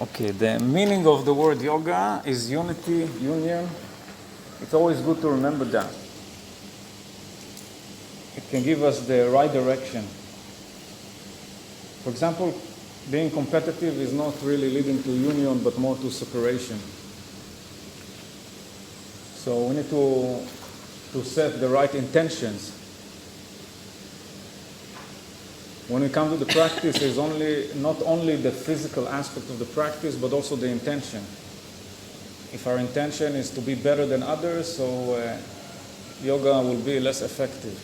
Okay, the meaning of the word yoga is unity, union. It's always good to remember that. It can give us the right direction. For example, being competitive is not really leading to union, but more to separation. So we need to set the right intentions. When we come to the practice, it's not only the physical aspect of the practice, but also the intention. If our intention is to be better than others, so yoga will be less effective.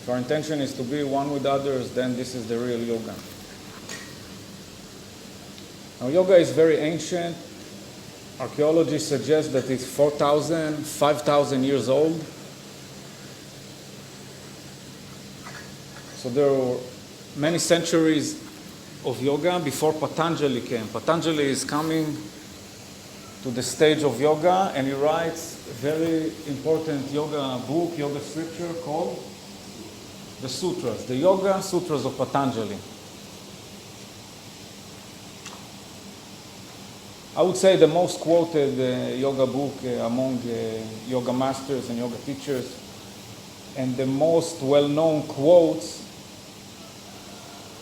If our intention is to be one with others, then this is the real yoga. Now, yoga is very ancient. Archaeology suggests that it's 4,000, 5,000 years old. So there were many centuries of yoga before Patanjali came. Patanjali is coming to the stage of yoga, and he writes a very important yoga book, yoga scripture called the Sutras, the Yoga Sutras of Patanjali. I would say the most quoted yoga book among yoga masters and yoga teachers, and the most well-known quotes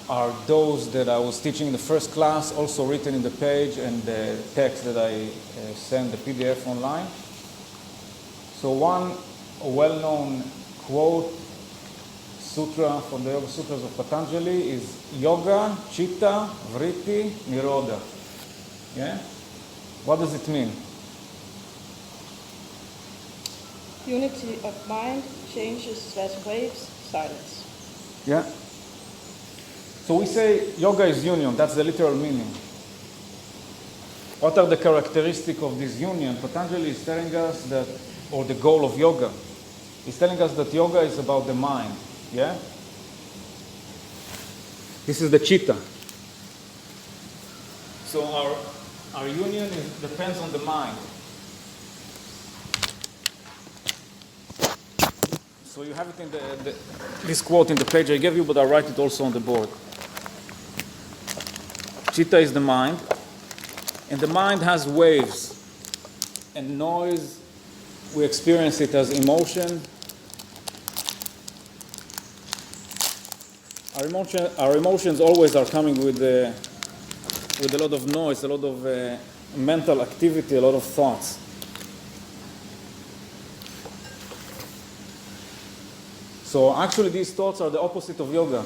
are those that I was teaching in the first class, also written in the page, and the text that I send the PDF online. So one well-known quote, sutra from the Yoga Sutras of Patanjali is Yoga, Chitta, Vritti, Nirodha. Yeah? What does it mean? Unity of mind changes as waves, silence. Yeah? So we say yoga is union, that's the literal meaning. What are the characteristics of this union? Patanjali is telling us that, or the goal of yoga, he's telling us that yoga is about the mind, yeah? This is the chitta. So our union depends on the mind. So you have it in this quote in the page I gave you, but I'll write it also on the board. Chitta is the mind, and the mind has waves and noise. We experience it as emotion. Our emotions always are coming with a lot of noise, a lot of mental activity, a lot of thoughts. So actually these thoughts are the opposite of yoga.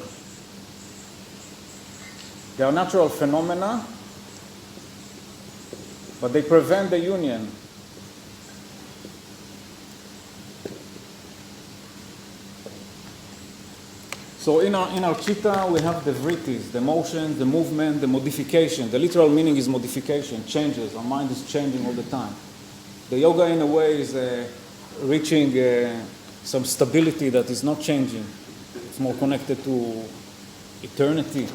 They are natural phenomena, but they prevent the union. So in our chitta, we have the vrittis, the motion, the movement, the modification. The literal meaning is modification, changes. Our mind is changing all the time. The yoga, in a way, is reaching some stability that is not changing. It's more connected to eternity.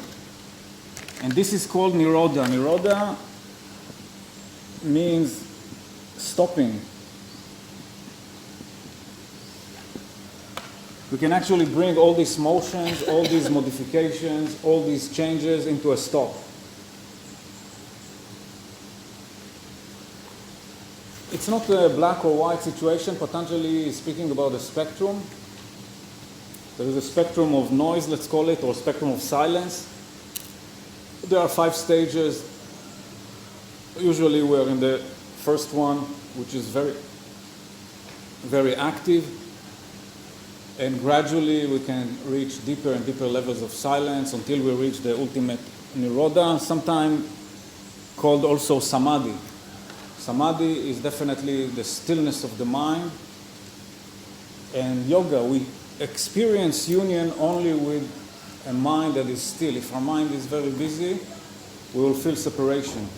And this is called Nirodha. Nirodha means stopping. We can actually bring all these motions, all these modifications, all these changes into a stop. It's not a black or white situation. Patanjali is speaking about a spectrum. There is a spectrum of noise, let's call it, or spectrum of silence. There are 5 stages. Usually we're in the first one, which is very, very active. And gradually we can reach deeper and deeper levels of silence until we reach the ultimate Nirodha, sometimes called also Samadhi. Samadhi is definitely the stillness of the mind. And yoga, we experience union only with a mind that is still. If our mind is very busy, we will feel separation.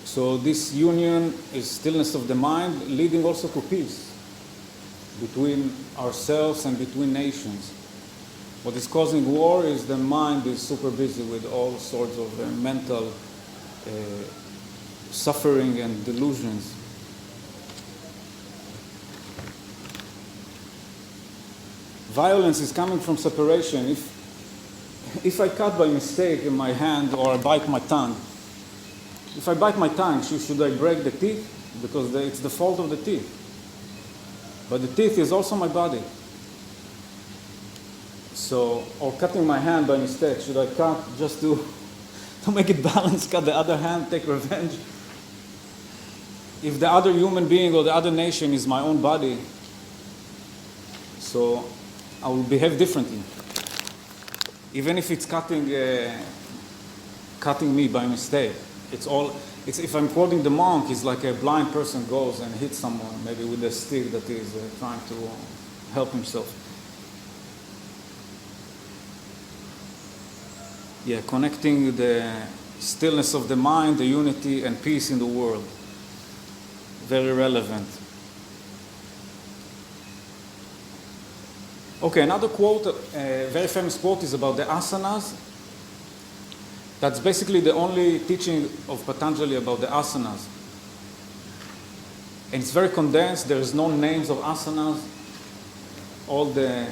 So this union is stillness of the mind, leading also to peace between ourselves and between nations. What is causing war is the mind is super busy with all sorts of mental suffering and delusions. Violence is coming from separation. If I cut by mistake in my hand or I bite my tongue, if I bite my tongue, should I break the teeth? Because it's the fault of the teeth. But the teeth is also my body. So, or cutting my hand by mistake, should I cut just to make it balanced, cut the other hand, take revenge? If the other human being or the other nation is my own body, so I will behave differently. Even if it's cutting me by mistake. If I'm quoting the monk, it's like a blind person goes and hits someone, maybe with a stick that is trying to help himself. Yeah, connecting the stillness of the mind, the unity and peace in the world. Very relevant. Okay, another quote, a very famous quote, is about the asanas. That's basically the only teaching of Patanjali about the asanas. And it's very condensed. There is no names of asanas. All the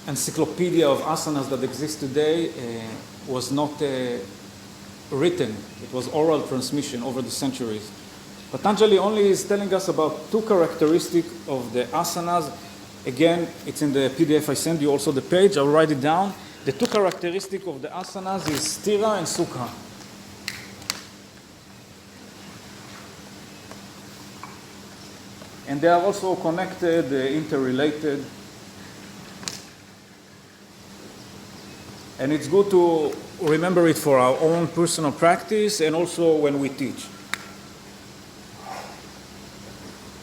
encyclopedia of asanas that exists today was not written. It was oral transmission over the centuries. Patanjali only is telling us about two characteristics of the asanas. Again, it's in the PDF I send you also the page. I'll write it down. The two characteristics of the asanas is sthira and sukha. And they are also connected, interrelated. And it's good to remember it for our own personal practice and also when we teach.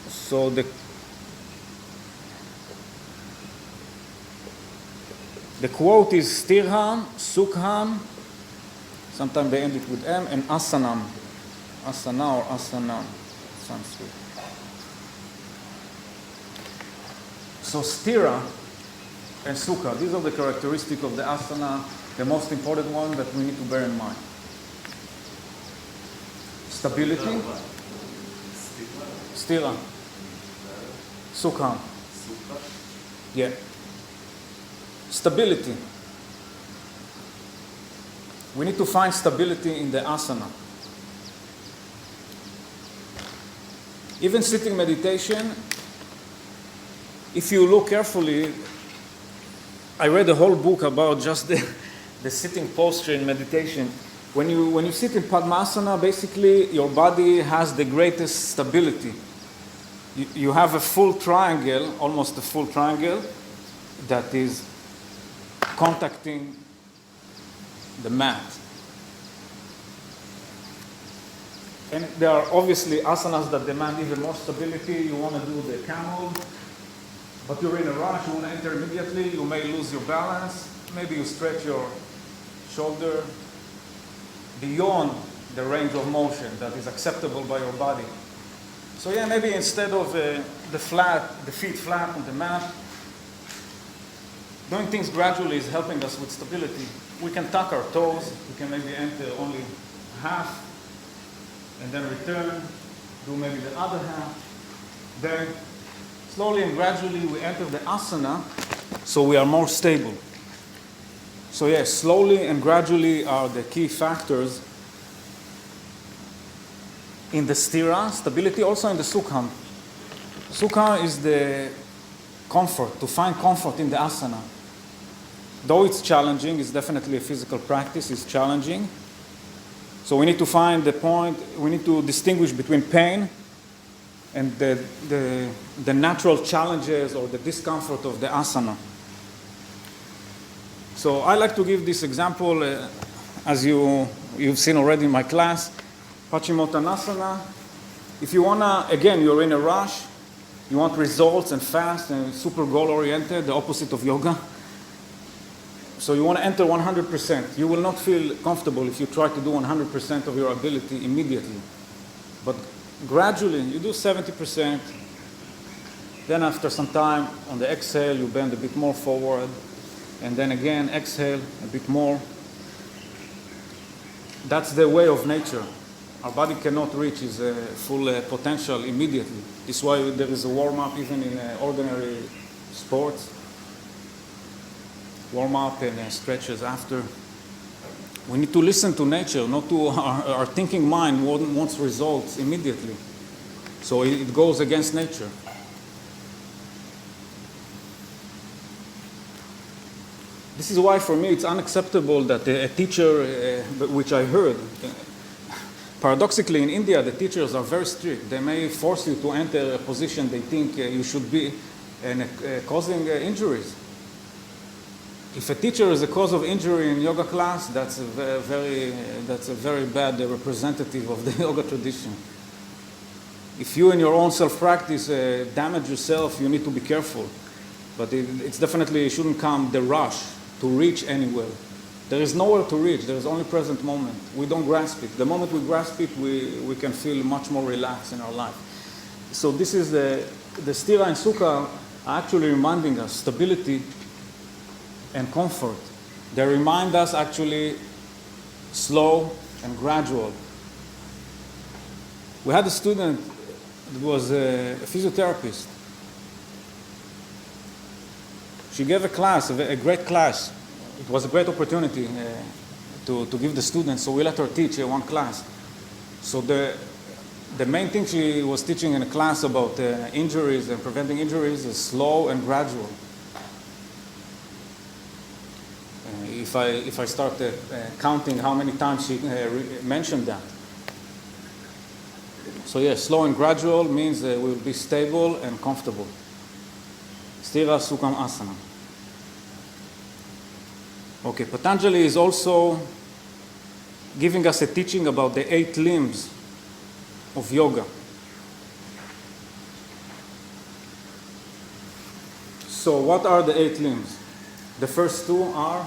So the quote is sthirham, sukham, sometimes they end it with M, and asanam. Asana or asanam, Sanskrit. So sthira and sukha, these are the characteristics of the asana, the most important one that we need to bear in mind. Stability, sthira, sukham. Yeah. Stability. We need to find stability in the asana. Even sitting meditation, if you look carefully, I read a whole book about just the sitting posture in meditation. When you sit in Padmasana, basically your body has the greatest stability. You have a full triangle, almost a full triangle, that is contacting the mat. And there are obviously asanas that demand even more stability. You want to do the camel, but you're in a rush, you want to enter immediately, you may lose your balance, maybe you stretch your shoulder beyond the range of motion that is acceptable by your body. So yeah, maybe instead of the feet flat on the mat, doing things gradually is helping us with stability. We can tuck our toes, we can maybe enter only half, and then return, do maybe the other half. Then slowly and gradually we enter the asana, so we are more stable. So yes, slowly and gradually are the key factors in the sthira, stability, also in the sukham. Sukha is the comfort, to find comfort in the asana. Though it's challenging, it's definitely a physical practice, it's challenging. So we need to find the point, we need to distinguish between pain and the natural challenges or the discomfort of the asana. So I like to give this example, as you've seen already in my class, Paschimottanasana. If you wanna, again, you're in a rush, you want results and fast and super goal-oriented, the opposite of yoga. So you want to enter 100%. You will not feel comfortable if you try to do 100% of your ability immediately. But gradually, you do 70%. Then after some time, on the exhale, you bend a bit more forward. And then again, exhale a bit more. That's the way of nature. Our body cannot reach its full potential immediately. This is why there is a warm-up even in ordinary sports, warm up and stretches after. We need to listen to nature, not to our thinking mind wants results immediately. So it goes against nature. This is why for me it's unacceptable that a teacher, which I heard, paradoxically in India the teachers are very strict. They may force you to enter a position they think you should be and causing injuries. If a teacher is a cause of injury in yoga class, that's a very bad representative of the yoga tradition. If you in your own self-practice damage yourself, you need to be careful. But it's definitely shouldn't come the rush to reach anywhere. There is nowhere to reach. There is only present moment. We don't grasp it. The moment we grasp it, we can feel much more relaxed in our life. So this is the stira and sukha are actually reminding us stability and comfort. They remind us actually slow and gradual. We had a student that was a physiotherapist. She gave a class, a great class. It was a great opportunity to give the students, so we let her teach one class. So the main thing she was teaching in a class about injuries and preventing injuries is slow and gradual. If I start counting how many times she mentioned that. So yes, slow and gradual means we will be stable and comfortable. Stira Sukham Asana. Okay, Patanjali is also giving us a teaching about the 8 limbs of yoga. So what are the 8 limbs? The first 2 are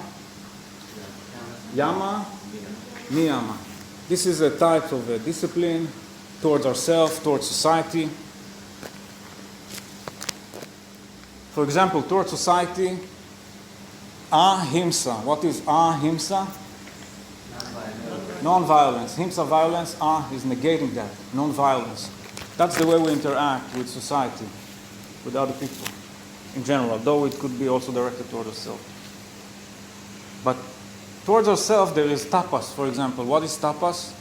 Yama, Niyama. This is a type of a discipline towards ourselves, towards society. For example, towards society, ahimsa. What is ahimsa? Non-violence. Himsa, violence. Ah is negating that. Non-violence. That's the way we interact with society, with other people in general, though it could be also directed toward ourselves. But towards ourselves, there is tapas, for example. What is tapas?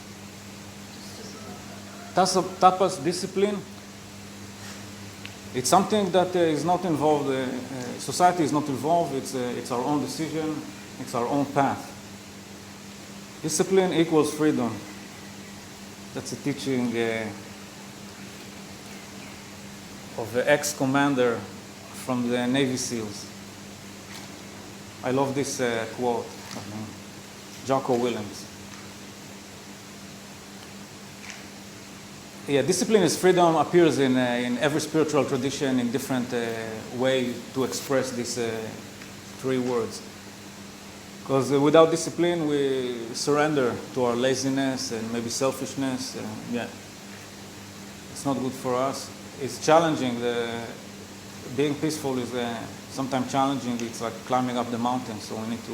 Tapas, discipline. It's something that is not involved, society is not involved, it's our own decision, it's our own path. Discipline equals freedom. That's a teaching of an ex-commander from the Navy SEALs. I love this quote of him, Jocko Williams. Yeah, discipline is freedom appears in every spiritual tradition in different way to express these 3 words. Because without discipline, we surrender to our laziness and maybe selfishness. Yeah, it's not good for us. It's challenging. Being peaceful is sometimes challenging. It's like climbing up the mountain. So we need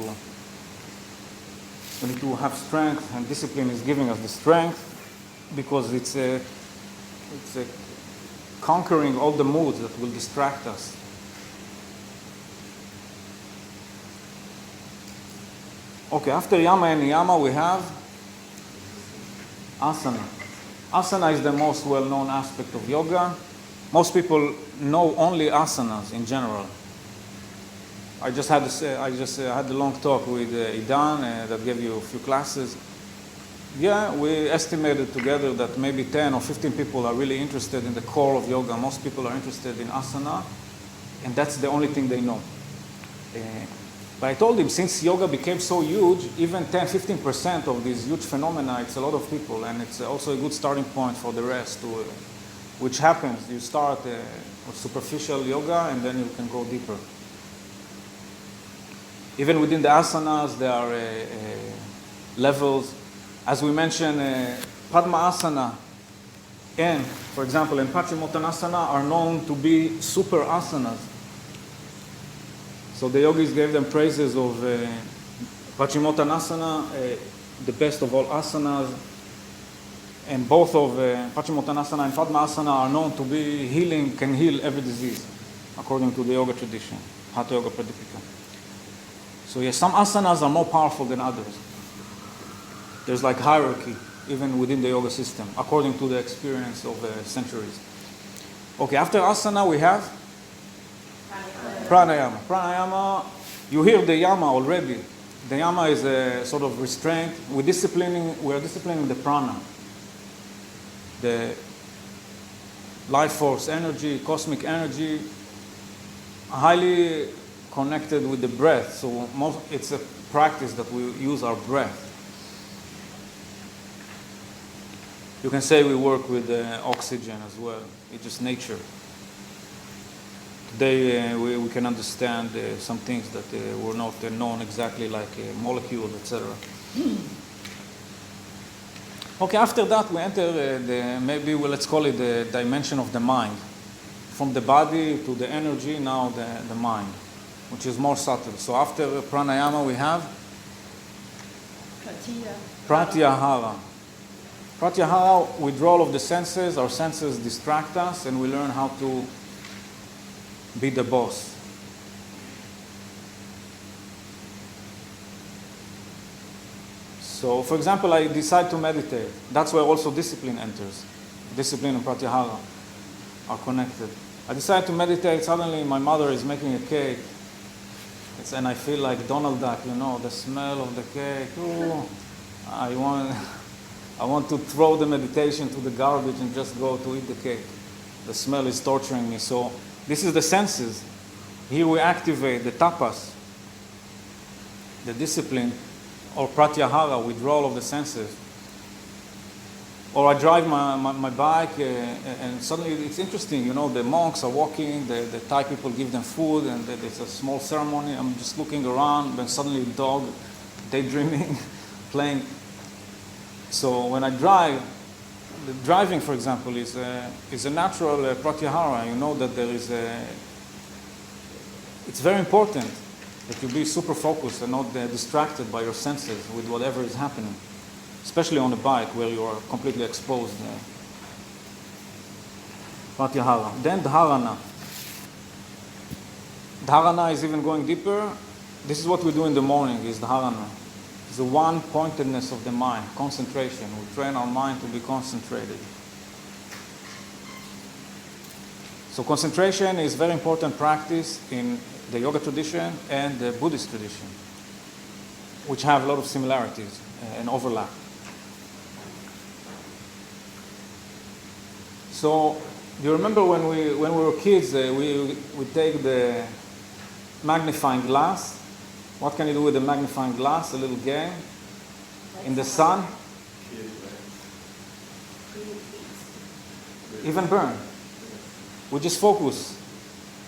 to have strength, and discipline is giving us the strength because it's conquering all the moods that will distract us. Okay, after Yama and Niyama we have Asana. Asana is the most well-known aspect of yoga. Most people know only asanas in general. I just had a long talk with Idan that gave you a few classes. Yeah, we estimated together that maybe 10 or 15 people are really interested in the core of yoga. Most people are interested in asana, and that's the only thing they know. But I told him, since yoga became so huge, even 10-15% of these huge phenomena, it's a lot of people, and it's also a good starting point for the rest, which happens. You start with superficial yoga, and then you can go deeper. Even within the asanas, there are levels. As we mentioned, Padma-asana and, for example, and Paschimottanasana are known to be super asanas. So the yogis gave them praises of Paschimottanasana, the best of all asanas, and both of Paschimottanasana and Padma-asana are known to be can heal every disease. according to the yoga tradition, Hatha Yoga Pradipika. So yes, some asanas are more powerful than others. There's like hierarchy, even within the yoga system, according to the experience of centuries. Okay, after asana we have pranayama. Pranayama, you hear the yama already. The yama is a sort of restraint. We are disciplining the prana, the life force energy, cosmic energy, highly connected with the breath. So it's a practice that we use our breath. You can say we work with oxygen as well. It's just nature. Today we can understand some things that were not known exactly, like molecules, etc. Okay, after that we enter let's call it the dimension of the mind. From the body to the energy, now the mind, which is more subtle. So after pranayama we have pratyahara. Pratyahara, withdrawal of the senses. Our senses distract us and we learn how to be the boss. So, for example, I decide to meditate. That's where also discipline enters. Discipline and pratyahara are connected. I decide to meditate, suddenly my mother is making a cake. And I feel like Donald Duck, the smell of the cake. Ooh, I want to throw the meditation to the garbage and just go to eat the cake. The smell is torturing me. So this is the senses. Here we activate the tapas, the discipline, or pratyahara, withdrawal of the senses. Or I drive my bike and suddenly it's interesting, the monks are walking, the Thai people give them food and it's a small ceremony. I'm just looking around, then suddenly a dog, daydreaming, playing. So when I drive, the driving, for example, is a natural pratyahara. You know that it's very important that you be super focused and not distracted by your senses with whatever is happening, especially on a bike where you are completely exposed. Pratyahara. Then dharana. Dharana is even going deeper. This is what we do in the morning, is dharana. It's the one-pointedness of the mind, concentration. We train our mind to be concentrated. So concentration is very important practice in the yoga tradition and the Buddhist tradition, which have a lot of similarities and overlap. So, do you remember when we were kids, we take the magnifying glass. What can you do with the magnifying glass? A little game in the sun. Even burn. We just focus.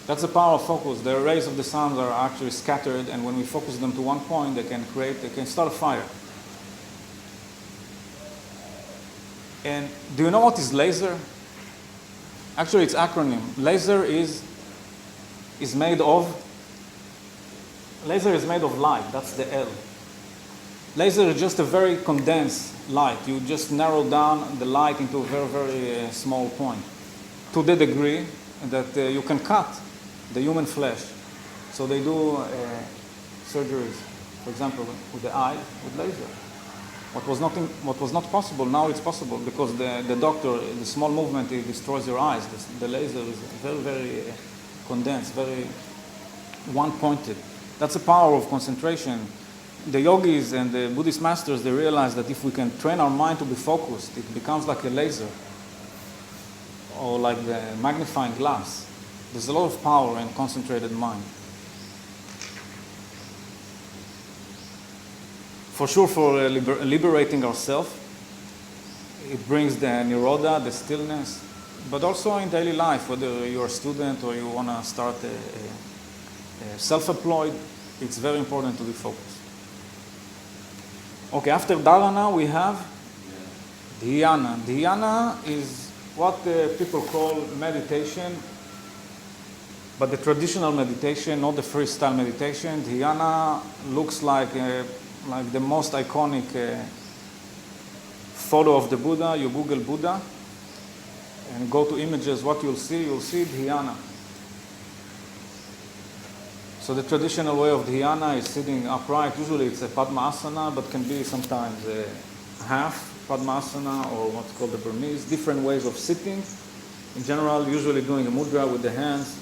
That's the power of focus. The rays of the sun are actually scattered, and when we focus them to one point, they can start a fire. And do you know what is laser? Actually, it's acronym. Laser is made of light. That's the L. Laser is just a very condensed light. You just narrow down the light into a very, very small point, to the degree that you can cut the human flesh. So they do surgeries, for example, with the eye, with laser. What was not possible, now it's possible, because the doctor, the small movement, it destroys your eyes. The laser is very, very condensed, very one-pointed. That's the power of concentration. The yogis and the Buddhist masters, they realize that if we can train our mind to be focused, it becomes like a laser, or like the magnifying glass. There's a lot of power in concentrated mind. For sure, for liberating ourselves, it brings the nirodha, the stillness, but also in daily life, whether you're a student or you want to start a self-employed, it's very important to be focused. Okay, after dharana we have dhyana. Dhyana is what people call meditation, but the traditional meditation, not the freestyle meditation. Dhyana looks like the most iconic photo of the Buddha. You Google Buddha and go to images, what you'll see dhyana. So the traditional way of dhyana is sitting upright. Usually it's a Padmasana, but can be sometimes a half Padmasana or what's called the Burmese. Different ways of sitting. In general, usually doing a mudra with the hands.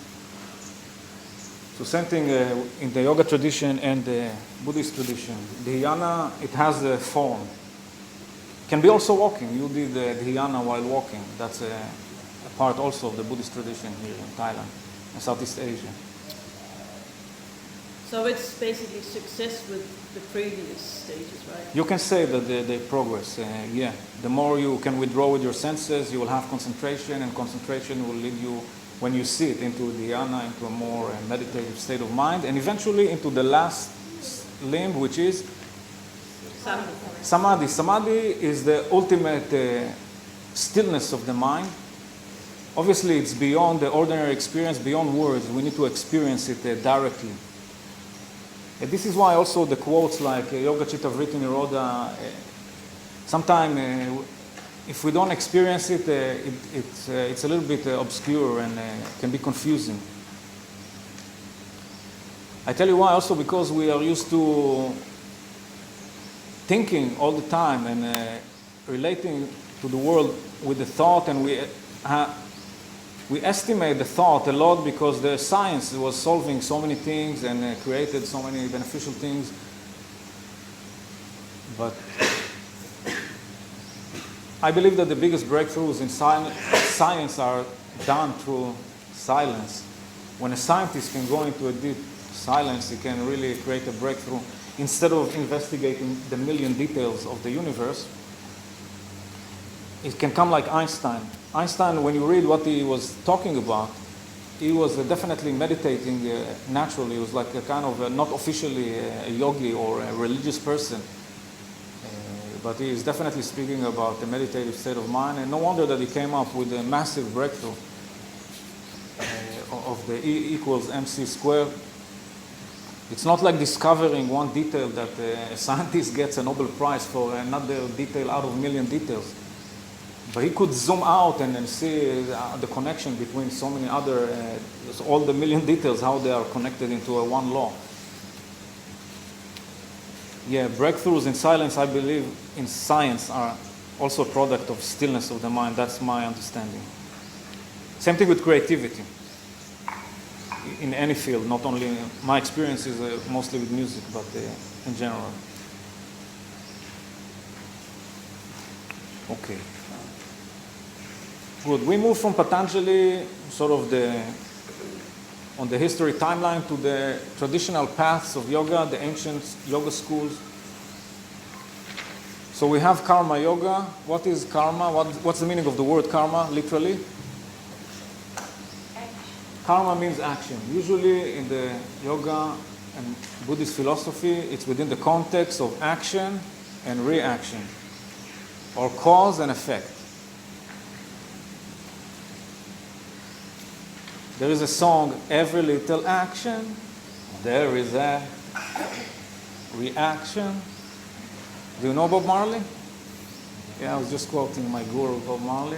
So same thing in the yoga tradition and the Buddhist tradition. Dhyana, it has a form. Can be also walking. You did dhyana while walking. That's a part also of the Buddhist tradition here in Thailand and Southeast Asia. So it's basically success with the previous stages, right? You can say that they progress, yeah. The more you can withdraw with your senses, you will have concentration, and concentration will lead you, when you sit, into dhyana, into a more meditative state of mind, and eventually into the last limb, which is samadhi. Samadhi is the ultimate stillness of the mind. Obviously, it's beyond the ordinary experience, beyond words. We need to experience it directly. This is why also the quotes like Yoga Chitta Vritti Nirodha, sometimes if we don't experience it, it's a little bit obscure and can be confusing. I tell you why also, because we are used to thinking all the time and relating to the world with the thought, and we estimate the thought a lot because the science was solving so many things and created so many beneficial things. But I believe that the biggest breakthroughs in science are done through silence. When a scientist can go into a deep silence, he can really create a breakthrough. Instead of investigating the million details of the universe, it can come like Einstein. Einstein, when you read what he was talking about, he was definitely meditating naturally. He was like a kind of, not officially a yogi or a religious person, but he is definitely speaking about the meditative state of mind, and no wonder that he came up with a massive breakthrough of the E equals mc squared. It's not like discovering one detail that a scientist gets a Nobel Prize for another detail out of a million details. But he could zoom out and see the connection between so many other, all the million details, how they are connected into a one law. Yeah, breakthroughs in silence, I believe, in science are also a product of stillness of the mind. That's my understanding. Same thing with creativity. In any field, not only, my experience is mostly with music, but in general. Okay. Good. We move from Patanjali, sort of on the history timeline, to the traditional paths of yoga, the ancient yoga schools. So we have karma yoga. What is karma? What's the meaning of the word karma, literally? Karma means action. Usually in the yoga and Buddhist philosophy, it's within the context of action and reaction, or cause and effect. There is a song, every little action, there is a reaction. Do you know Bob Marley? Yeah, I was just quoting my guru, Bob Marley.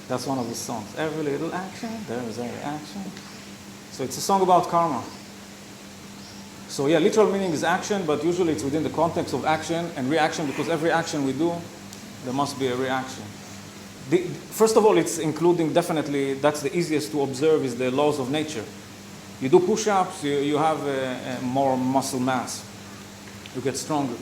That's one of his songs. Every little action, there is a reaction. So it's a song about karma. So yeah, literal meaning is action, but usually it's within the context of action and reaction, because every action we do, there must be a reaction. First of all, it's including, definitely, that's the easiest to observe, is the laws of nature. You do push-ups, you have more muscle mass. You get stronger.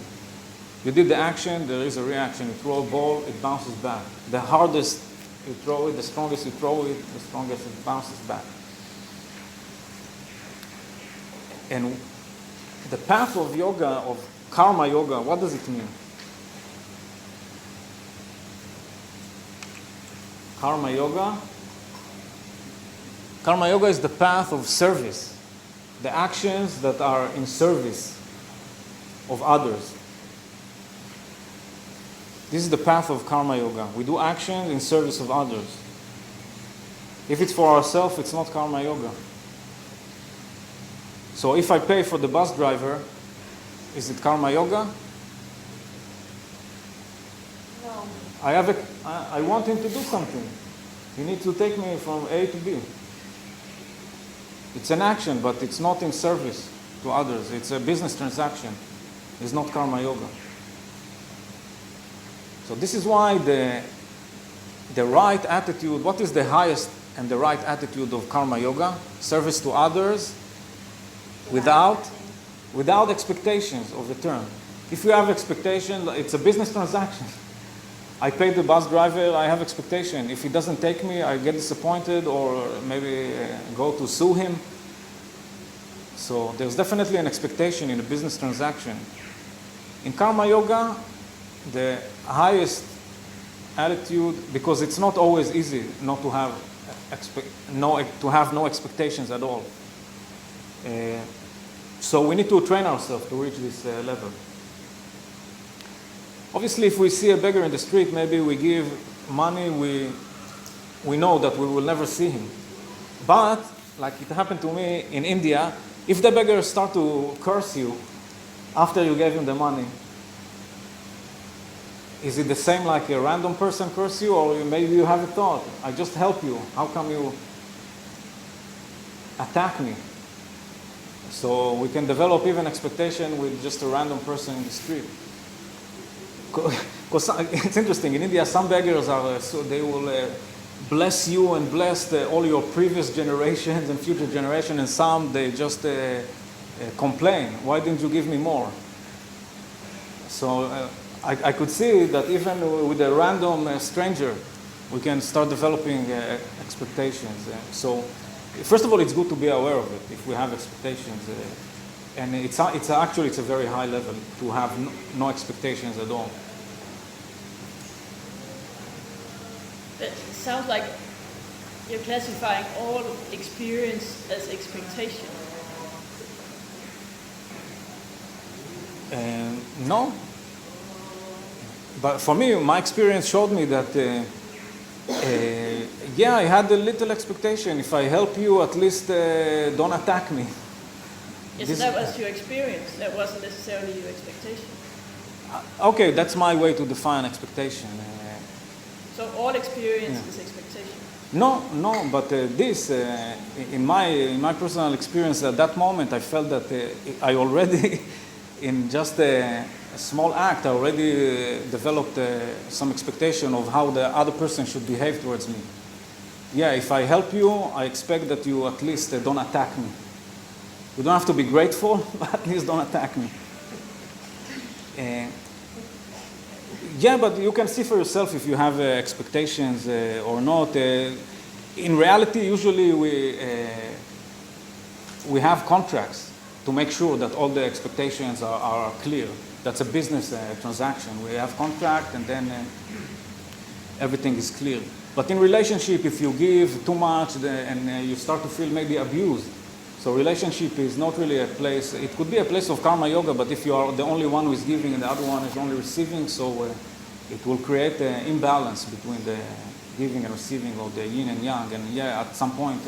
You did the action, there is a reaction. You throw a ball, it bounces back. The hardest you throw it, the strongest you throw it, the strongest it bounces back. And the path of yoga, of karma yoga, what does it mean? Karma yoga. Karma yoga is the path of service, the actions that are in service of others. This is the path of karma yoga. We do actions in service of others. If it's for ourselves, it's not karma yoga. So if I pay for the bus driver, is it karma yoga? No. I want him to do something. He needs to take me from A to B. It's an action, but it's not in service to others. It's a business transaction. It's not karma yoga. So this is why the right attitude, what is the highest and the right attitude of karma yoga? Service to others without expectations of return. If you have expectation, it's a business transaction. I pay the bus driver, I have expectation. If he doesn't take me, I get disappointed or maybe go to sue him. So there's definitely an expectation in a business transaction. In karma yoga, the highest attitude, because it's not always easy not to have no expectations at all. So we need to train ourselves to reach this level. Obviously, if we see a beggar in the street, maybe we give money, we know that we will never see him. But, like it happened to me in India, if the beggar starts to curse you after you gave him the money, is it the same like a random person curse you, or maybe you have a thought, I just help you, how come you attack me? So we can develop even expectation with just a random person in the street. Because it's interesting, in India some beggars are, so they will bless you and bless all your previous generations and future generations, and some they just complain, why didn't you give me more? So I could see that even with a random stranger, we can start developing expectations. So first of all, it's good to be aware of it if we have expectations. And it's actually a very high level to have no expectations at all. It sounds like you're classifying all experience as expectation. No. But for me, my experience showed me that, yeah, I had a little expectation. If I help you, at least don't attack me. Yes, so that was your experience. That wasn't necessarily your expectation. Okay, that's my way to define expectation. So all experience is expectation. No, but this, in my personal experience at that moment, I felt that I already, in just a small act, I already developed some expectation of how the other person should behave towards me. Yeah, if I help you, I expect that you at least don't attack me. You don't have to be grateful, but at least don't attack me. Yeah, but you can see for yourself if you have expectations or not. In reality, usually we have contracts to make sure that all the expectations are clear. That's a business transaction. We have contract and then everything is clear. But in relationship, if you give too much and you start to feel maybe abused, so relationship is not really a place, it could be a place of karma yoga, but if you are the only one who is giving and the other one is only receiving, so it will create an imbalance between the giving and receiving of the yin and yang. And yeah, at some point,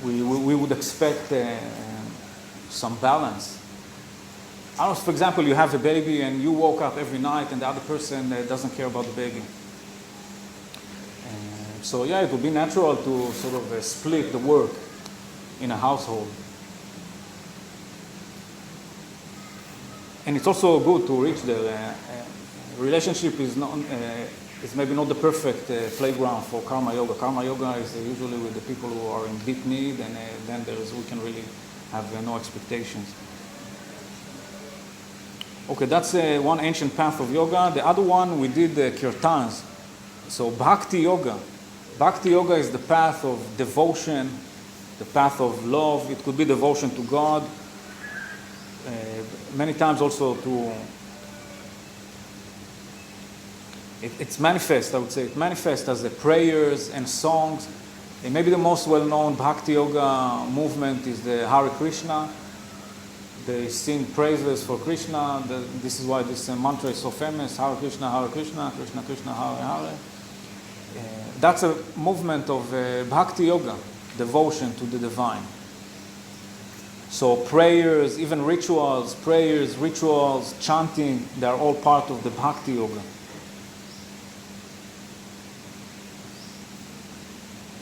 we would expect some balance. For example, you have a baby and you woke up every night and the other person doesn't care about the baby. So yeah, it would be natural to sort of split the work in a household. And it's also good to reach the relationship is maybe not the perfect playground for karma yoga. Karma yoga is usually with the people who are in deep need, and then we can really have no expectations. Okay, that's one ancient path of yoga. The other one we did kirtans. So bhakti yoga. Bhakti yoga is the path of devotion, the path of love. It could be devotion to God. Many times also to, it's manifest, I would say. It manifests as the prayers and songs. And maybe the most well-known Bhakti Yoga movement is the Hare Krishna. They sing praises for Krishna. This is why this mantra is so famous. Hare Krishna, Krishna Krishna, Hare Hare. That's a movement of Bhakti Yoga, devotion to the divine. So prayers, even rituals, chanting, they are all part of the Bhakti Yoga.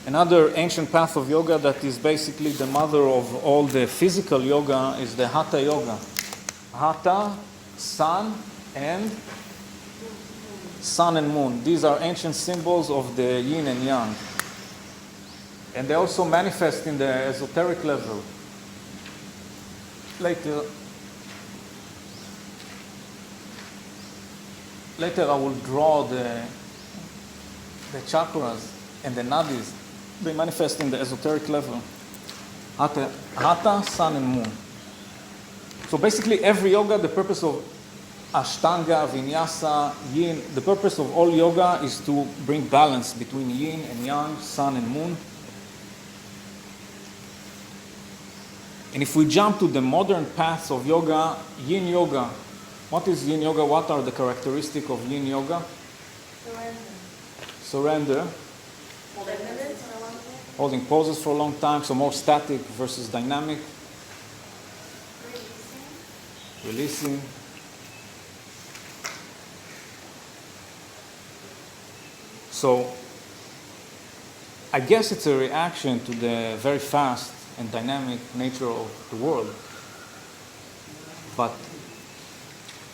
Another ancient path of yoga that is basically the mother of all the physical yoga is the Hatha yoga. Hatha, sun and moon. These are ancient symbols of the yin and yang. And they also manifest in the esoteric level. Later I will draw the chakras and the nadis. They manifest in the esoteric level. Hatha, sun and moon. So basically every yoga, the purpose of Ashtanga, Vinyasa, Yin, the purpose of all yoga is to bring balance between Yin and Yang, sun and moon. And if we jump to the modern paths of yoga, Yin yoga, what is Yin yoga? What are the characteristics of Yin yoga? Surrender. Holding poses for a long time, so more static versus dynamic. Releasing. So, I guess it's a reaction to the very fast and dynamic nature of the world. But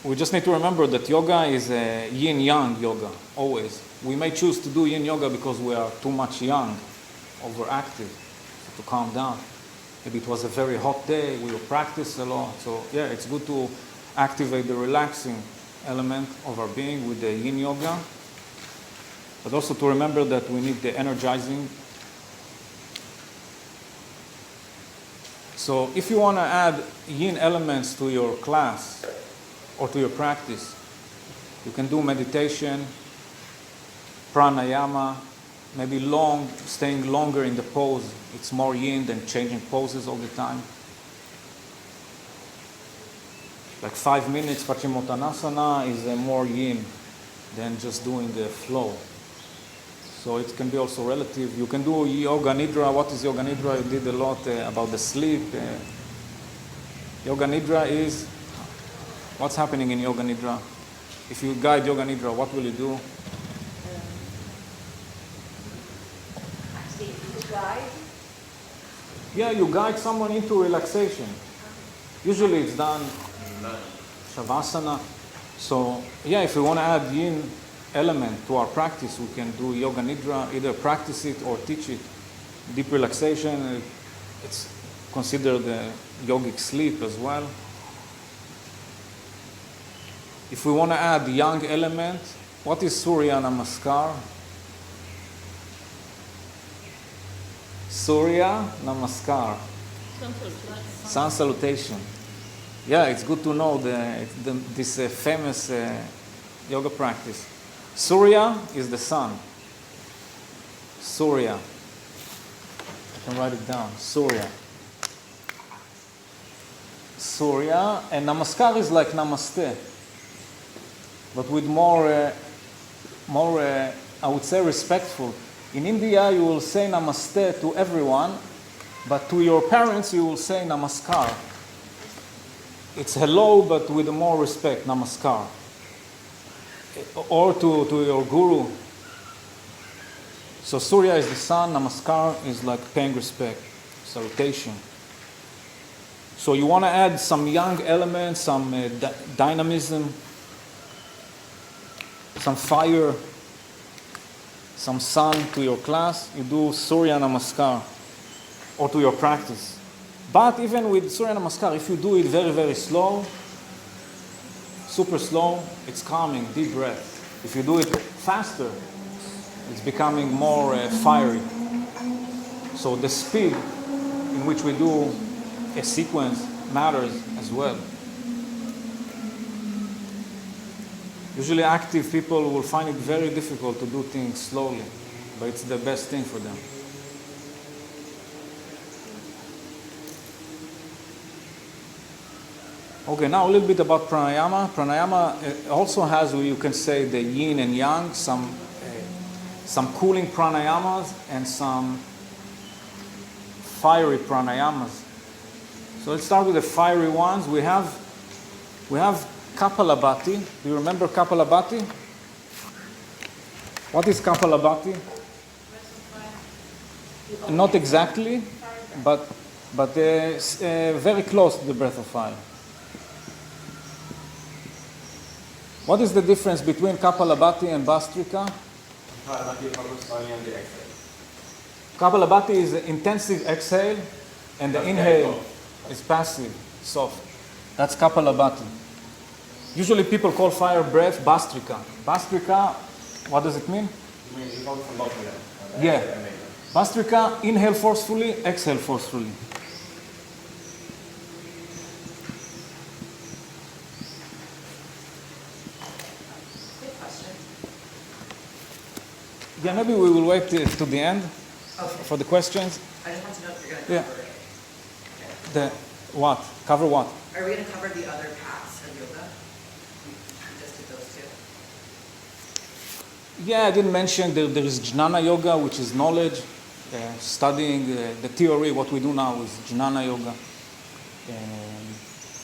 we just need to remember that yoga is a yin-yang yoga, always. We may choose to do yin yoga because we are too much yang, overactive, so to calm down. Maybe it was a very hot day, we will practice a lot. So yeah, it's good to activate the relaxing element of our being with the yin yoga. But also to remember that we need the energizing. So if you want to add yin elements to your class or to your practice, you can do meditation, pranayama, maybe staying longer in the pose. It's more yin than changing poses all the time. Like 5 minutes Paschimottanasana is more yin than just doing the flow. So it can be also relative. You can do yoga nidra. What is yoga nidra? You did a lot about the sleep. Yoga nidra is what's happening in yoga nidra. If you guide yoga nidra, what will you do? Guide? Yeah, you guide someone into relaxation. Usually it's done shavasana. So yeah, if we want to add yin element to our practice, we can do yoga nidra, either practice it or teach it. Deep relaxation, it's considered a yogic sleep as well. If we want to add yang element, what is Surya Namaskar? Surya Namaskar. Sun salutation. Yeah, it's good to know this famous yoga practice. Surya is the sun. Surya. I can write it down. Surya. Surya. And Namaskar is like Namaste. But with more, I would say, respectful. In India, you will say Namaste to everyone, but to your parents, you will say Namaskar. It's hello, but with more respect, Namaskar. Or to your guru. So Surya is the sun, Namaskar is like paying respect, salutation. So you want to add some yang elements, some dynamism, some fire, some sun to your class, you do Surya Namaskar, or to your practice. But even with Surya Namaskar, if you do it very, very slow, super slow, it's calming, deep breath. If you do it faster, it's becoming more fiery. So the speed in which we do a sequence matters as well. Usually active people will find it very difficult to do things slowly, but it's the best thing for them. Okay, now a little bit about pranayama. Pranayama also has, you can say, the yin and yang, some cooling pranayamas and some fiery pranayamas. So let's start with the fiery ones. We have Kapalabhati. Do you remember Kapalabhati? What is Kapalabhati? Not exactly, but very close to the breath of fire. What is the difference between Kapalabhati and Bastrika? Kapalabhati is intensive exhale, and the inhale is passive, soft. That's Kapalabhati. Usually people call fire breath Bastrika. Bastrika, what does it mean? Yeah. Bastrika, inhale forcefully, exhale forcefully. Quick question. Yeah, maybe we will wait to the end for the questions. I just want to know if you're going to cover it. The what? Cover what? Are we going to cover the other paths of yoga? We just did those two. Yeah, I didn't mention there is Jnana Yoga, which is knowledge, studying the theory. What we do now is Jnana Yoga.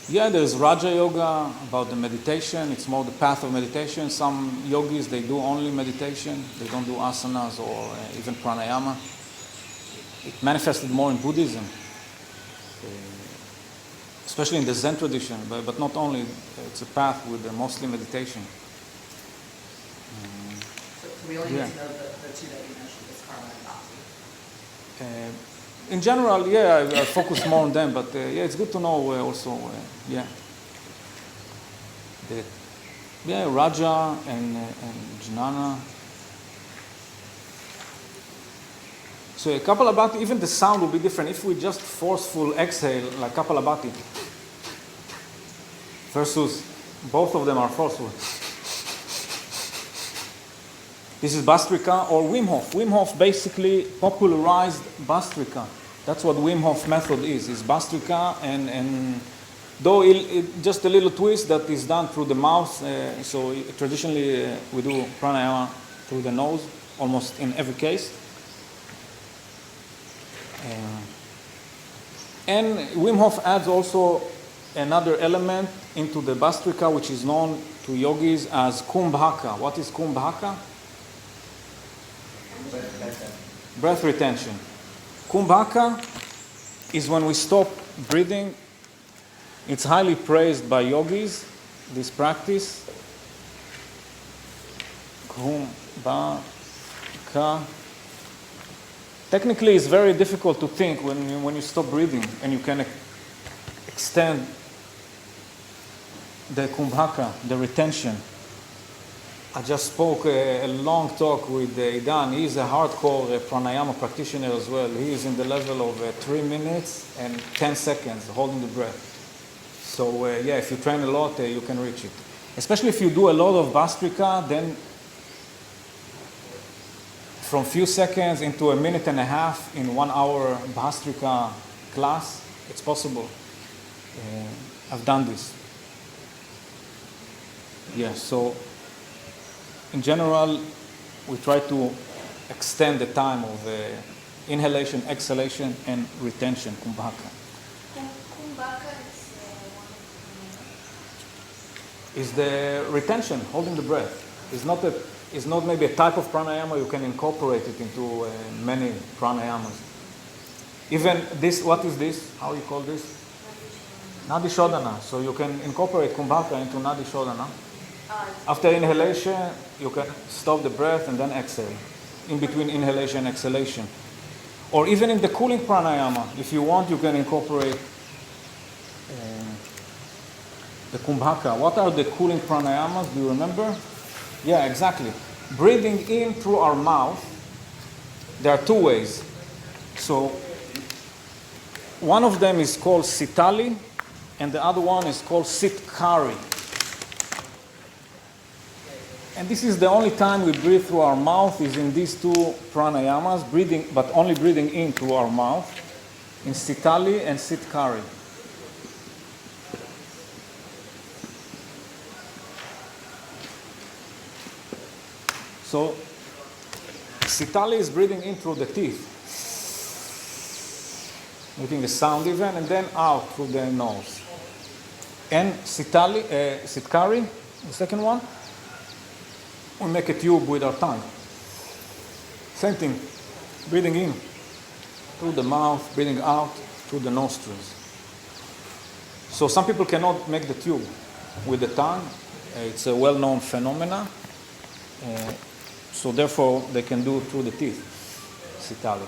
Yeah, there's Raja Yoga about the meditation. It's more the path of meditation. Some yogis, they do only meditation. They don't do asanas or even pranayama. It manifested more in Buddhism, especially in the Zen tradition, but not only. It's a path with mostly meditation. So we only need to know the two that you mentioned, this karma and bhakti. In general, yeah, I focus more on them, but yeah, it's good to know also, yeah. Raja and Jnana. So Kapalabhati, even the sound will be different. If we just forceful exhale, like Kapalabhati, versus both of them are forceful. This is Bastrika or Wim Hof. Wim Hof basically popularized Bastrika. That's what Wim Hof method is Bastrika, and though just a little twist that is done through the mouth, so traditionally we do pranayama through the nose, almost in every case. And Wim Hof adds also another element into the Bastrika, which is known to yogis as Kumbhaka. What is Kumbhaka? Breath retention. Kumbhaka is when we stop breathing. It's highly praised by yogis, this practice. Kumbhaka. Technically, it's very difficult to think when you stop breathing and you can extend the Kumbhaka, the retention. I just spoke a long talk with Idan. He's a hardcore pranayama practitioner as well. He is in the level of 3 minutes and 10 seconds holding the breath. So yeah, if you train a lot, you can reach it. Especially if you do a lot of Bastrika, then from few seconds into a minute and a half in 1 hour Bastrika class, it's possible. I've done this. Yeah, so in general, we try to extend the time of inhalation, exhalation, and retention, Kumbhaka. Kumbhaka Is the retention, holding the breath. It's not maybe a type of pranayama, you can incorporate it into many pranayamas. Even this, what is this? How you call this? Nadi Shodhana. So you can incorporate Kumbhaka into Nadi Shodhana. After inhalation, you can stop the breath and then exhale, in between inhalation and exhalation. Or even in the cooling pranayama, if you want, you can incorporate the Kumbhaka. What are the cooling pranayamas? Do you remember? Yeah, exactly. Breathing in through our mouth, there are 2 ways. So one of them is called Sitali, and the other one is called Sitkari. And this is the only time we breathe through our mouth is in these 2 pranayamas, but only breathing in through our mouth, in Sitali and Sitkari. So Sitali is breathing in through the teeth, making a sound even, and then out through the nose. And Sitkari, the second one, we make a tube with our tongue. Same thing, breathing in through the mouth, breathing out through the nostrils. So some people cannot make the tube with the tongue. It's a well-known phenomena. So therefore, they can do through the teeth, sitali.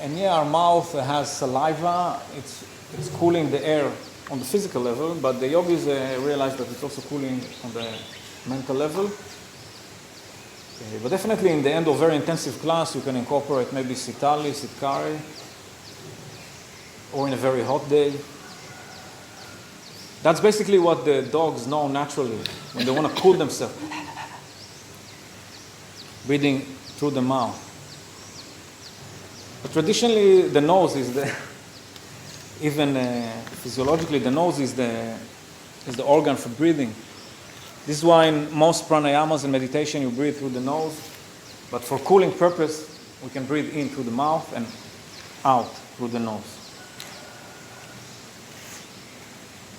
And yeah, our mouth has saliva. It's cooling the air on the physical level, but the yogis realize that it's also cooling on the mental level. But definitely in the end of very intensive class, you can incorporate maybe sitali, sitkari, or in a very hot day. That's basically what the dogs know naturally when they want to cool themselves. Breathing through the mouth. But traditionally, the nose is even physiologically, the nose is the organ for breathing. This is why in most pranayamas and meditation you breathe through the nose. But for cooling purpose, we can breathe in through the mouth and out through the nose.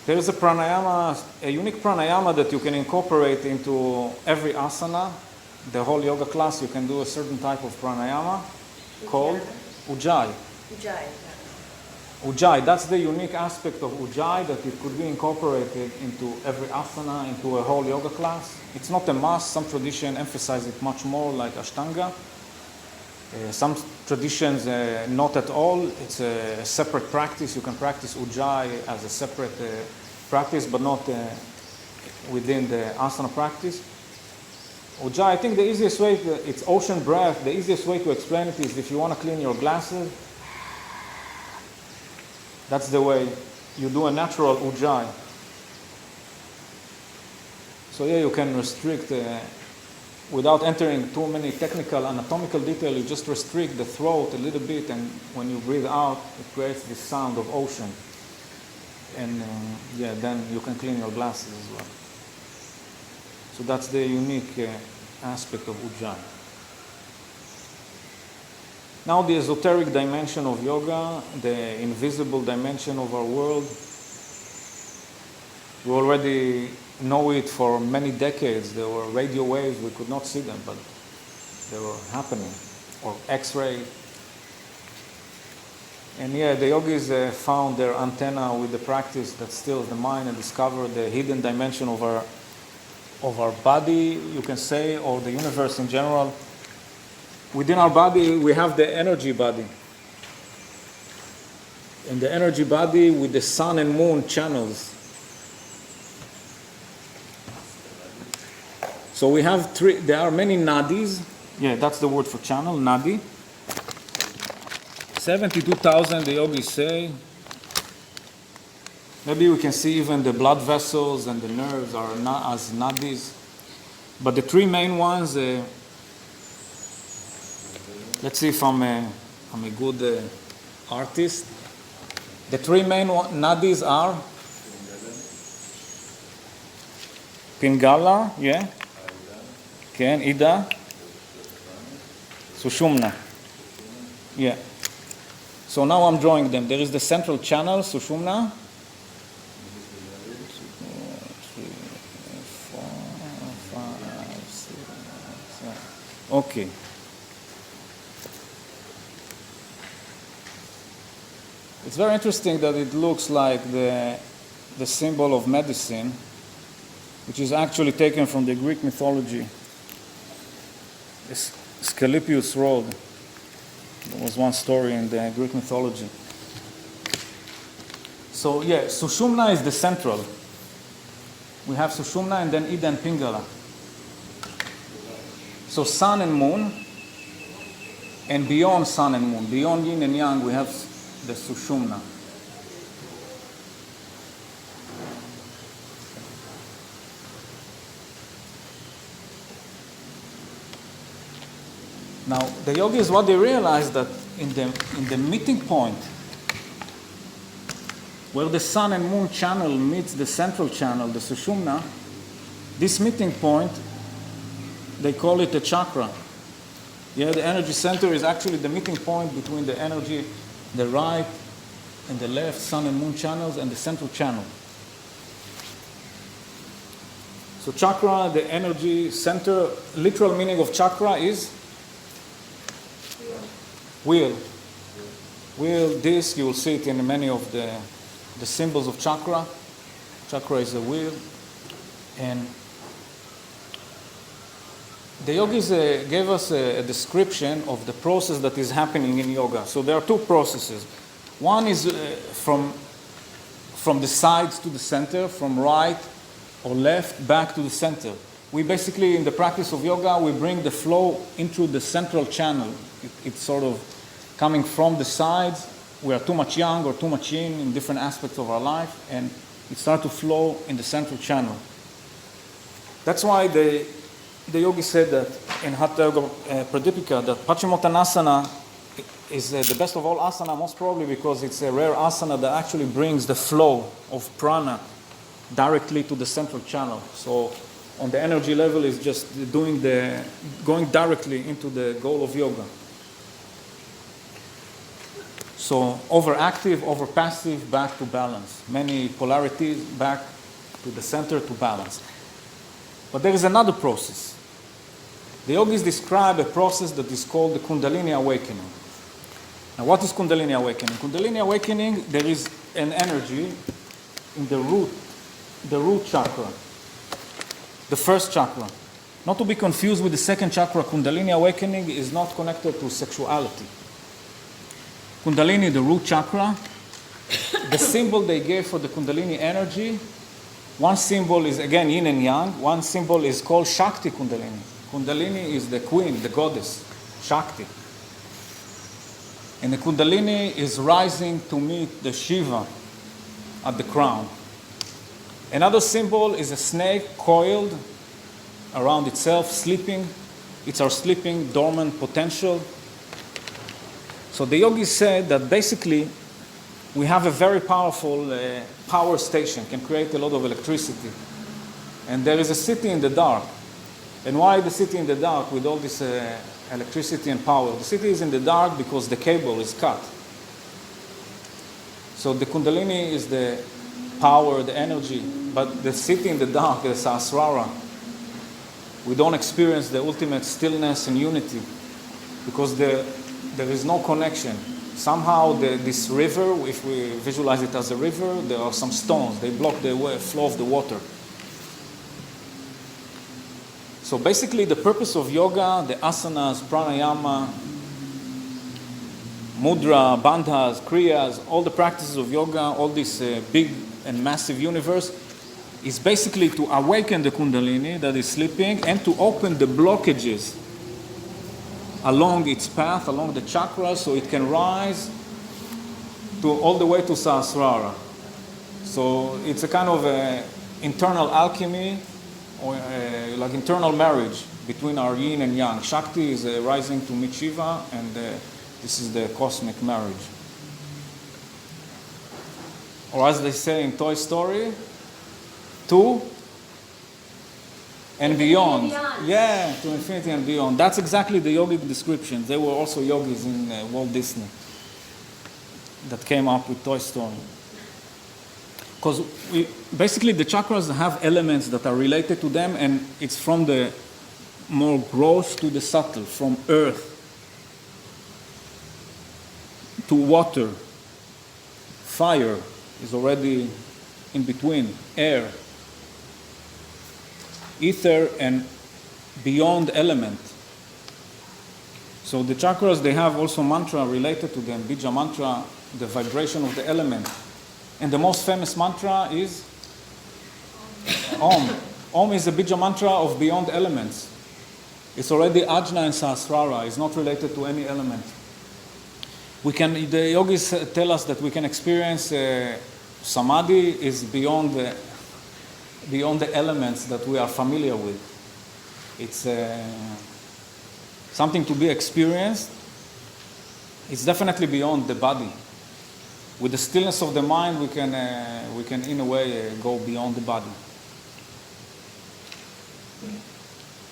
There is a pranayama, a unique pranayama that you can incorporate into every asana. The whole yoga class, you can do a certain type of pranayama called Ujjayi. Ujjayi, that's the unique aspect of Ujjayi, that it could be incorporated into every asana, into a whole yoga class. It's not a must. Some traditions emphasize it much more, like Ashtanga. Some traditions, not at all. It's a separate practice. You can practice Ujjayi as a separate practice, but not within the asana practice. Ujjayi, I think the easiest way, it's ocean breath. The easiest way to explain it is if you want to clean your glasses, that's the way you do a natural Ujjayi. So yeah, you can restrict, without entering too many technical anatomical detail, you just restrict the throat a little bit, and when you breathe out, it creates this sound of ocean. And yeah, then you can clean your glasses as well. So that's the unique aspect of Ujjayi. Now the esoteric dimension of yoga, the invisible dimension of our world, we already know it for many decades. There were radio waves, we could not see them, but they were happening, or X-ray. And yeah, the yogis found their antenna with the practice that stills the mind and discovered the hidden dimension of our body, you can say, or the universe in general. Within our body, we have the energy body. And the energy body with the sun and moon channels. So we have there are many nadis. Yeah, that's the word for channel, nadi. 72,000, the yogis say. Maybe we can see even the blood vessels and the nerves are as nadis. But the three main ones, let's see if I'm a good artist. The three main nadis are Pingala, yeah, Ken, Ida, Sushumna, yeah. So now I'm drawing them. There is the central channel, Sushumna. 3, 4, 5, 6, 7. Okay. It's very interesting that it looks like the symbol of medicine, which is actually taken from the Greek mythology. Asclepius' rod. There was one story in the Greek mythology. So yeah, Sushumna is the central. We have Sushumna and then Ida and Pingala. So sun and moon, and beyond sun and moon, beyond yin and yang, we have the Sushumna. Now, the yogis, what they realized that in the meeting point, where the sun and moon channel meets the central channel, the Sushumna, this meeting point, they call it a chakra. Yeah, the energy center is actually the meeting point between the energy, the right and the left sun and moon channels, and the central channel. So chakra, the energy center, literal meaning of chakra is wheel. wheel, disc. You will see it in many of the symbols of chakra. Chakra is a wheel. And the yogis gave us a description of the process that is happening in yoga. So there are two processes. One is from the sides to the center, from right or left back to the center. We basically, in the practice of yoga, we bring the flow into the central channel. It's sort of coming from the sides. We are too much yang or too much yin in different aspects of our life, and it starts to flow in the central channel. That's why the yogi said that in Hatha Yoga Pradipika that Paschimottanasana is the best of all asana, most probably because it's a rare asana that actually brings the flow of prana directly to the central channel. So on the energy level is just going directly into the goal of yoga. So overactive, over passive, back to balance. Many polarities, back to the center to balance. But there is another process. The yogis describe a process that is called the Kundalini awakening. Now, what is Kundalini awakening? Kundalini awakening, there is an energy in the root chakra, the first chakra. Not to be confused with the second chakra, Kundalini awakening is not connected to sexuality. Kundalini, the root chakra, the symbol they gave for the Kundalini energy, one symbol is again yin and yang, one symbol is called Shakti Kundalini. Kundalini is the queen, the goddess, Shakti. And the Kundalini is rising to meet the Shiva at the crown. Another symbol is a snake coiled around itself, sleeping. It's our sleeping, dormant potential. So the yogis said that basically we have a very powerful power station, can create a lot of electricity. And there is a city in the dark. And why the city in the dark with all this electricity and power? The city is in the dark because the cable is cut. So the Kundalini is the power, the energy, but the city in the dark, the Sahasrara, we don't experience the ultimate stillness and unity because there is no connection. Somehow this river, if we visualize it as a river, there are some stones. They block the flow of the water. So basically the purpose of yoga, the asanas, pranayama, mudra, bandhas, kriyas, all the practices of yoga, all this big and massive universe, is basically to awaken the Kundalini that is sleeping and to open the blockages along its path, along the chakras, so it can rise to all the way to Sahasrara. So it's a kind of internal alchemy, or like internal marriage between our yin and yang. Shakti is rising to meet Shiva, and this is the cosmic marriage. Or as they say in Toy Story, to and beyond. Yeah, to infinity and beyond. That's exactly the yogic description. They were also yogis in Walt Disney that came up with Toy Story. Because basically the chakras have elements that are related to them, and it's from the more gross to the subtle, from earth to water. Fire is already in between, air, ether, and beyond element. So the chakras, they have also mantra related to them, bija mantra, the vibration of the element. And the most famous mantra is Om. Om is the bija mantra of beyond elements. It's already Ajna and Sahasrara. It's not related to any element. The yogis tell us that we can experience samadhi is beyond the elements that we are familiar with. It's something to be experienced. It's definitely beyond the body. With the stillness of the mind, we can in a way go beyond the body.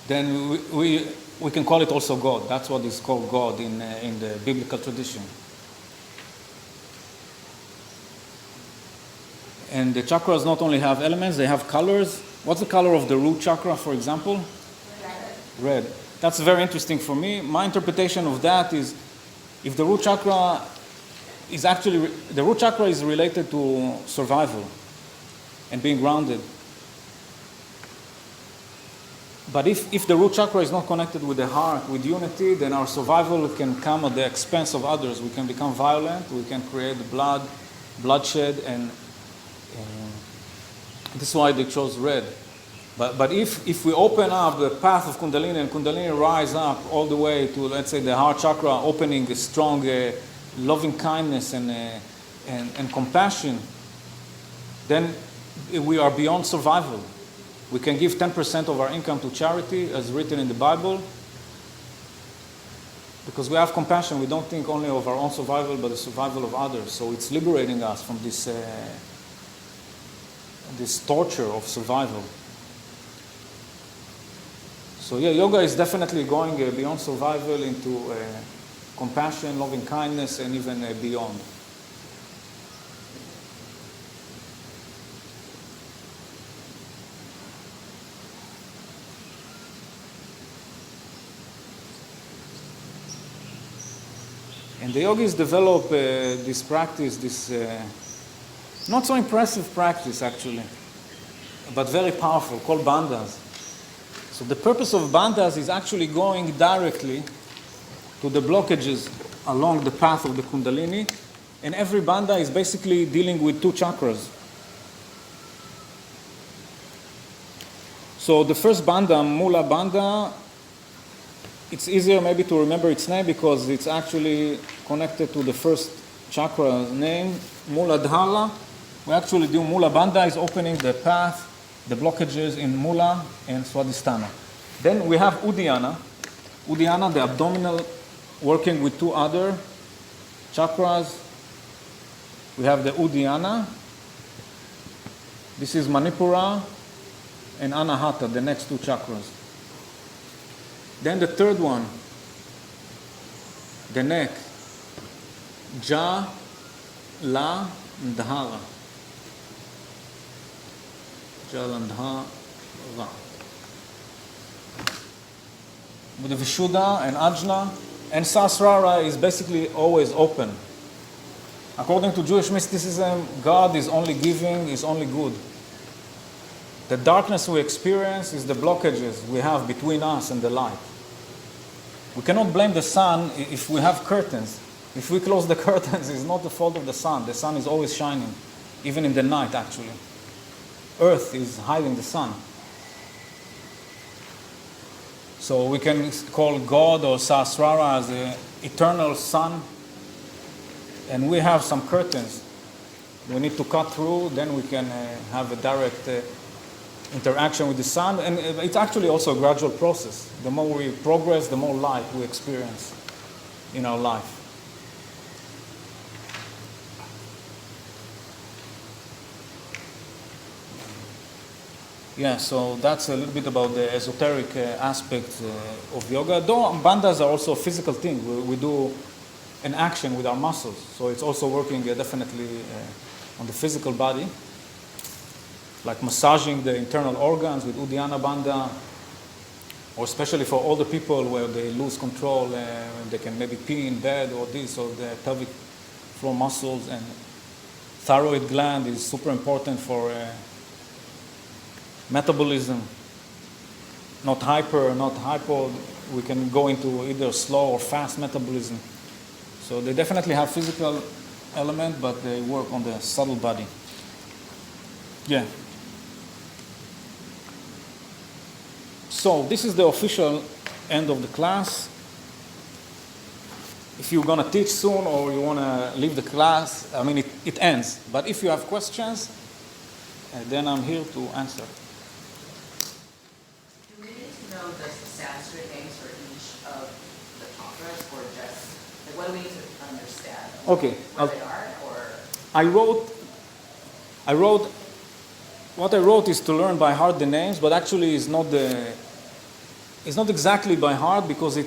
Then we can call it also God. That's what is called God in the biblical tradition. And the chakras not only have elements, they have colors. What's the color of the root chakra, for example? Red. That's very interesting for me. My interpretation of that is if the root chakra is actually, the root chakra is related to survival and being grounded. But if the root chakra is not connected with the heart, with unity, then our survival can come at the expense of others. We can become violent, we can create bloodshed, and this is why they chose red. But if we open up the path of Kundalini, and Kundalini rise up all the way to, let's say, the heart chakra, opening a strong loving kindness and compassion, then we are beyond survival. We can give 10% of our income to charity, as written in the Bible, because we have compassion. We don't think only of our own survival, but the survival of others. So it's liberating us from this torture of survival. So yeah, yoga is definitely going beyond survival into compassion, loving kindness, and even beyond. And the yogis develop this practice, this not so impressive practice actually, but very powerful, called bandhas. So the purpose of bandhas is actually going directly to the blockages along the path of the Kundalini, and every bandha is basically dealing with 2 chakras. So the first bandha, Mula Bandha, it's easier maybe to remember its name because it's actually connected to the first chakra name, Muladhara. We actually do Mula Bandha is opening the path, the blockages in Mula and Swadhisthana. Then we have Uddiyana. Uddiyana, the abdominal, working with 2 other chakras. We have the Uddiyana. This is Manipura and Anahata, the next 2 chakras. Then the third one, the neck, Ja, La, and Dhara. Jalandhara. With the Vishuddha and Ajna, and Sahasrara is basically always open. According to Jewish mysticism, God is only giving, is only good. The darkness we experience is the blockages we have between us and the light. We cannot blame the sun if we have curtains. If we close the curtains, it's not the fault of the sun. The sun is always shining, even in the night actually. Earth is hiding the sun. So we can call God or Sahasrara as the eternal sun, and we have some curtains. We need to cut through, then we can have a direct interaction with the sun, and it's actually also a gradual process. The more we progress, the more light we experience in our life. Yeah, so that's a little bit about the esoteric aspect of yoga. Though bandhas are also a physical thing. We do an action with our muscles, so it's also working definitely on the physical body, like massaging the internal organs with Uddiyana Bandha, or especially for older people where they lose control, they can maybe pee in bed or this, or the pelvic floor muscles, and thyroid gland is super important for metabolism. Not hyper, not hypo, we can go into either slow or fast metabolism. So they definitely have physical element, but they work on the subtle body. Yeah. So this is the official end of the class. If you're going to teach soon or you want to leave the class, I mean, it ends. But if you have questions, then I'm here to answer. Do we need to know the Sanskrit names for each of the chakras, or just, like, what do we need to understand? Okay. What they are, or? What I wrote is to learn by heart the names, but actually it's not exactly by heart, because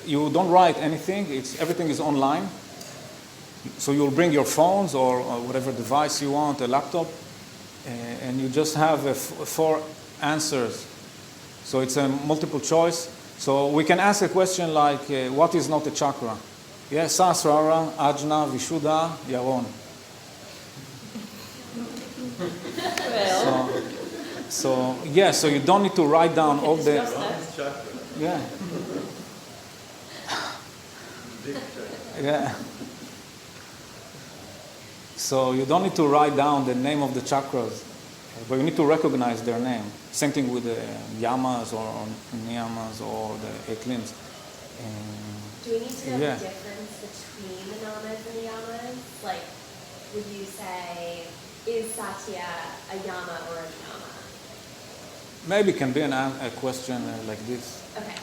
you don't write anything. Everything is online. So you'll bring your phones or whatever device you want, a laptop, and you just have 4 answers. So it's a multiple choice. So we can ask a question like, what is not a chakra? Yeah, Sahasrara, Ajna, Vishuddha, Yaron. Well, So you don't need to write down all the. discuss that. Yeah. Yeah. So you don't need to write down the name of the chakras, but you need to recognize their name. Same thing with the yamas or niyamas or the 8 limbs. Do we need to know Yeah. the difference between the namas and the yamas? Like, would you say, is Satya a yama or a niyama? Maybe it can be a question like this. Okay.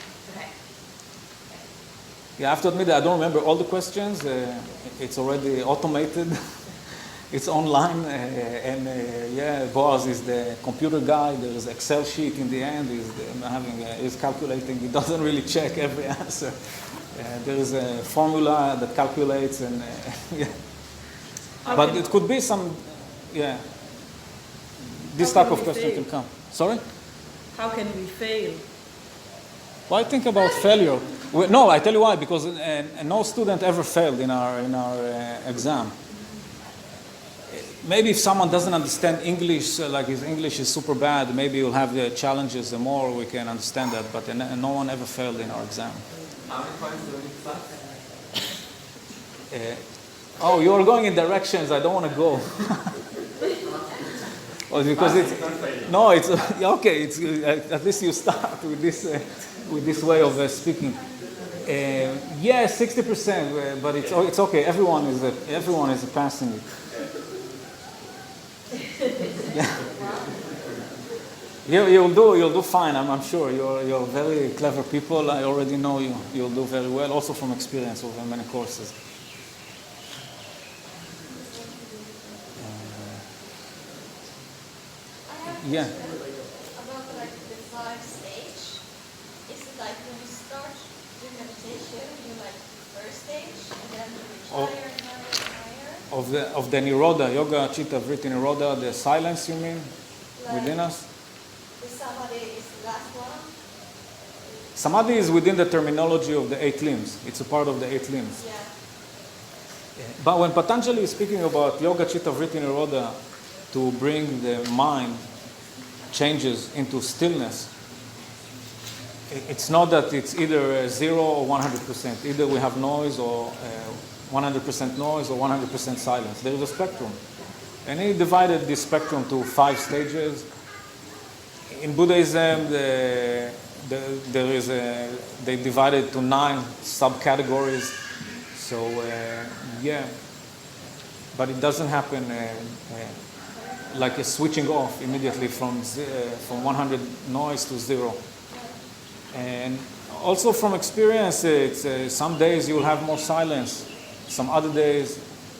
Yeah, I have to admit that I don't remember all the questions. It's already automated. It's online, Boaz is the computer guy. There is Excel sheet in the end. He's calculating. He doesn't really check every answer. There is a formula that calculates, and but it could be some, this How type can of we question fail? can come. Sorry? How can we fail? Well, I think about failure. No, I tell you why. Because no student ever failed in our exam. Maybe if someone doesn't understand English, like his English is super bad, maybe you'll have the challenges. The more we can understand that. But no one ever failed in our exam. How many points do we need to pass? Oh, you are going in directions I don't want to go. Well, because it's okay. It's at least you start with this way of speaking. 60%, but it's okay. Everyone is passing it. You'll do fine. I'm sure. You're very clever people. I already know you'll do very well. Also from experience over many courses. I have a Yeah. question about like the 5 stage. Is it like when you start your meditation, you like the first stage, and then you reach Oh. higher and higher and higher? Of the Nirodha, Yoga, Chitta, Vritti, Nirodha, the silence you mean within us? The samadhi is the last one. Samadhi is within the terminology of the 8 limbs. It's a part of the 8 limbs. Yeah. But when Patanjali is speaking about Yoga, Chitta, Vritti, Nirodha to bring the mind changes into stillness, it's not that it's either 0 or 100%. Either we have noise or 100% noise or 100% silence. There is a spectrum. And he divided this spectrum to 5 stages. In Buddhism, they divided to 9 subcategories. So, but it doesn't happen like a switching off immediately from 100 noise to 0. And also from experience, it's some days you'll have more silence. Some other days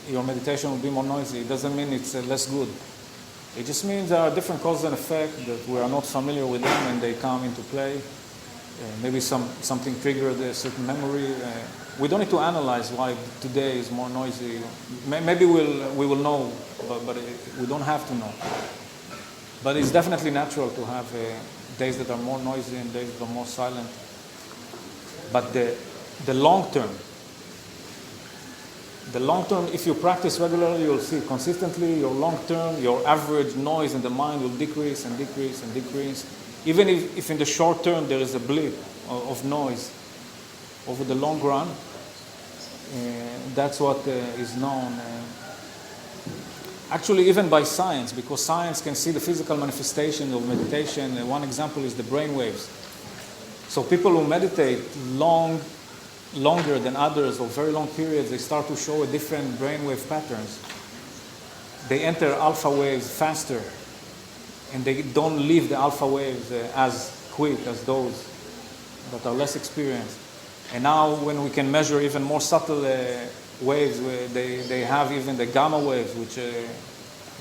your meditation will be more noisy. It doesn't mean it's less good. It just means there are different causes and effects that we are not familiar with them and they come into play. Maybe something triggered a certain memory. We don't need to analyze why today is more noisy. Maybe we will know, but we don't have to know. But it's definitely natural to have days that are more noisy and days that are more silent. But the long term, if you practice regularly, you'll see consistently your long term, your average noise in the mind will decrease and decrease and decrease. Even if in the short term there is a blip of noise, over the long run, that's what is known. Actually, even by science, because science can see the physical manifestation of meditation. One example is the brain waves. So people who meditate longer than others or very long periods, they start to show a different brainwave patterns. They enter alpha waves faster, and they don't leave the alpha waves as quick as those that are less experienced. And now when we can measure even more subtle waves, they have even the gamma waves, which are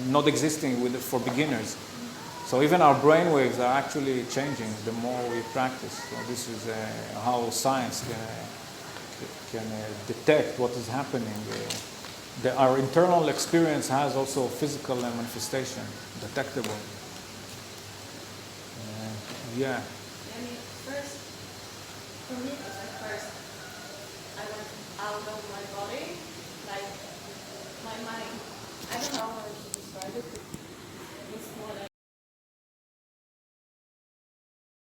not existing for beginners. So even our brain waves are actually changing the more we practice. So this is how science can detect what is happening. Our internal experience has also physical manifestation, detectable. Yeah. I mean, first, for me, it was like first, I went out out of my body, like my mind. I don't know